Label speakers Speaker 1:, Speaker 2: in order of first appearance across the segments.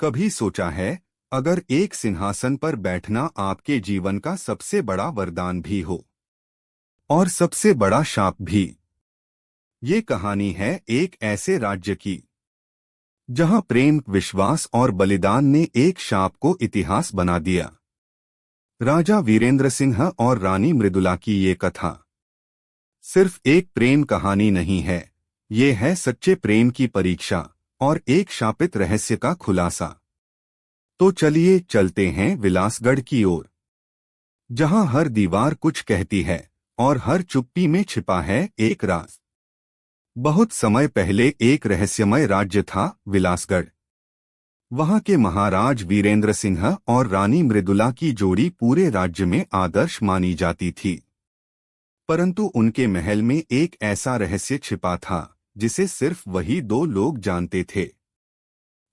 Speaker 1: कभी सोचा है, अगर एक सिंहासन पर बैठना आपके जीवन का सबसे बड़ा वरदान भी हो और सबसे बड़ा शाप भी। ये कहानी है एक ऐसे राज्य की जहां प्रेम, विश्वास और बलिदान ने एक शाप को इतिहास बना दिया। राजा वीरेंद्र सिंह और रानी मृदुला की ये कथा सिर्फ एक प्रेम कहानी नहीं है, ये है सच्चे प्रेम की परीक्षा और एक शापित रहस्य का खुलासा। तो चलिए चलते हैं विलासगढ़ की ओर, जहां हर दीवार कुछ कहती है और हर चुप्पी में छिपा है एक राज। बहुत समय पहले एक रहस्यमय राज्य था विलासगढ़। वहां के महाराज वीरेंद्र सिंह और रानी मृदुला की जोड़ी पूरे राज्य में आदर्श मानी जाती थी। परंतु उनके महल में एक ऐसा रहस्य छिपा था जिसे सिर्फ वही दो लोग जानते थे।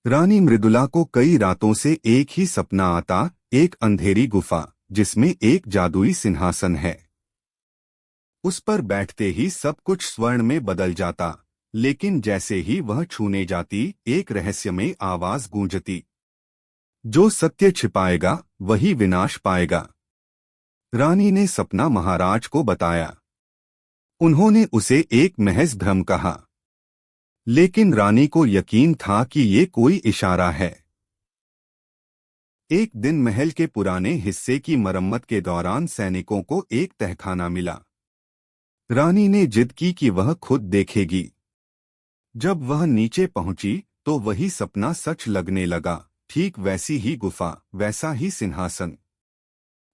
Speaker 1: रानी मृदुला को कई रातों से एक ही सपना आता, एक अंधेरी गुफा जिसमें एक जादुई सिंहासन है। उस पर बैठते ही सब कुछ स्वर्ण में बदल जाता, लेकिन जैसे ही वह छूने जाती, एक रहस्यमय आवाज गूंजती, जो सत्य छिपाएगा वही विनाश पाएगा। रानी ने सपना महाराज को बताया। उन्होंने उसे एक महज भ्रम कहा, लेकिन रानी को यकीन था कि ये कोई इशारा है। एक दिन महल के पुराने हिस्से की मरम्मत के दौरान सैनिकों को एक तहखाना मिला। रानी ने जिद की कि वह खुद देखेगी। जब वह नीचे पहुंची तो वही सपना सच लगने लगा, ठीक वैसी ही गुफा, वैसा ही सिंहासन।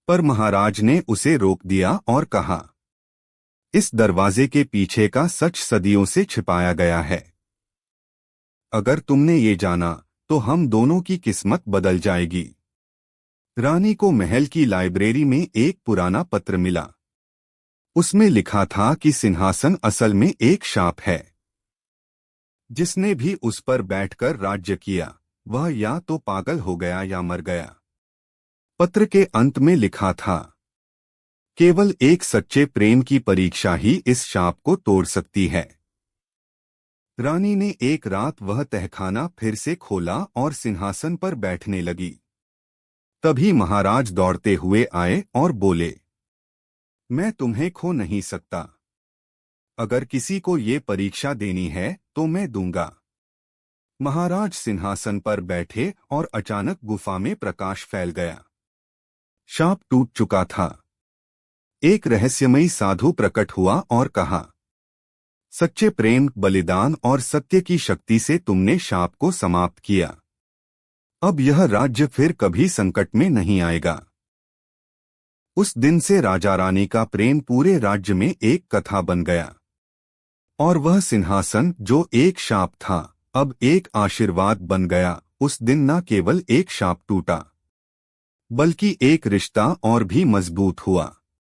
Speaker 1: पर महाराज ने उसे रोक दिया और कहा, इस दरवाजे के पीछे का सच सदियों से छिपाया गया है। अगर तुमने ये जाना तो हम दोनों की किस्मत बदल जाएगी। रानी को महल की लाइब्रेरी में एक पुराना पत्र मिला। उसमें लिखा था कि सिंहासन असल में एक शाप है। जिसने भी उस पर बैठकर राज्य किया, वह या तो पागल हो गया या मर गया। पत्र के अंत में लिखा था, केवल एक सच्चे प्रेम की परीक्षा ही इस शाप को तोड़ सकती है। रानी ने एक रात वह तहखाना फिर से खोला और सिंहासन पर बैठने लगी। तभी महाराज दौड़ते हुए आए और बोले, मैं तुम्हें खो नहीं सकता। अगर किसी को ये परीक्षा देनी है तो मैं दूंगा। महाराज सिंहासन पर बैठे और अचानक गुफा में प्रकाश फैल गया। शाप टूट चुका था। एक रहस्यमयी साधु प्रकट हुआ और कहा, सच्चे प्रेम, बलिदान और सत्य की शक्ति से तुमने शाप को समाप्त किया। अब यह राज्य फिर कभी संकट में नहीं आएगा। उस दिन से राजा रानी का प्रेम पूरे राज्य में एक कथा बन गया। और वह सिंहासन जो एक शाप था, अब एक आशीर्वाद बन गया। उस दिन न केवल एक शाप टूटा, बल्कि एक रिश्ता और भी मजबूत हुआ।